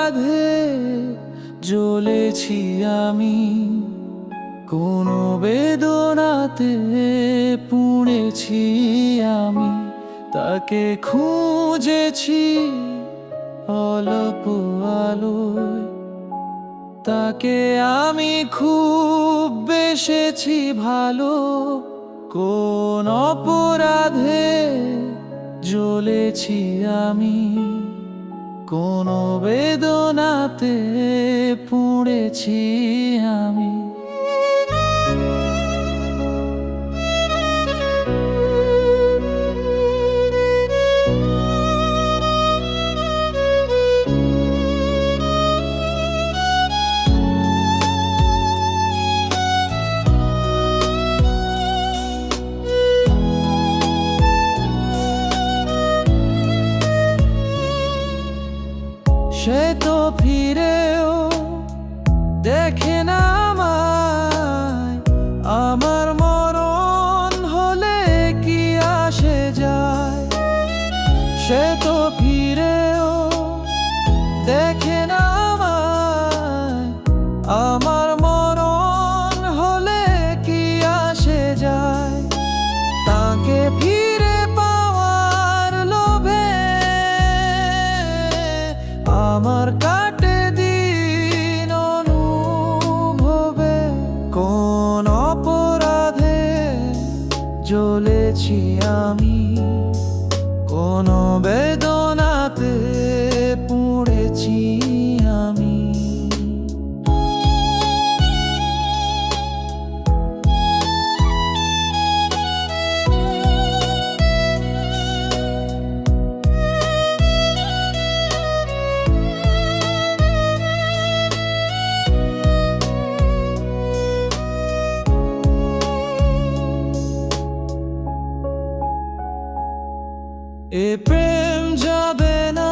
অপরাধে জ্বলেছি আমি, কোন বেদনাতে পুড়েছি আমি। তাকে খুঁজেছি অল্প আলোয়, তাকে আমি খুব বেসেছি ভালো। কোন অপরাধে জ্বলেছি আমি, কোন বেদনাতে পুড়েছি আমি। সে তো ফিরেও দেখে না আমায়, আমার মরণ হলে কি আসে যায়। সে তো ফিরেও দেখে না আমায়, আমার মরণ হলে কি আসে যায়। তাকে ফিরে পাওয়ার লোভে আমার কাটে দিন অনুভবে। কোন অপরাধে জ্বলেছি আমি, কোন বেদনাতে পুড়েছি আমি। এ প্রেম যাবে না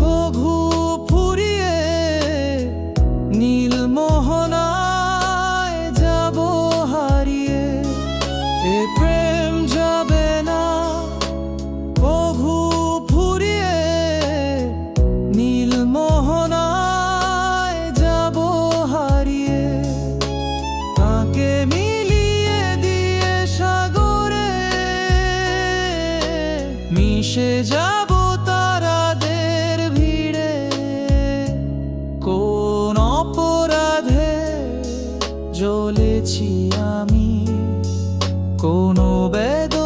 কভু ফুরিয়ে, নীল মোহনায় যাব হারিয়ে। এ প্রেম যাবে না কভু ফুরিয়ে, নীল মোহনায় যাব হারিয়ে। তাকে মিলিয়ে দিয়ে সাগরে মিশে যাব তারাদের ভিড়ে। কোন অপরাধে জ্বলেছি আমি, কোন বেদনা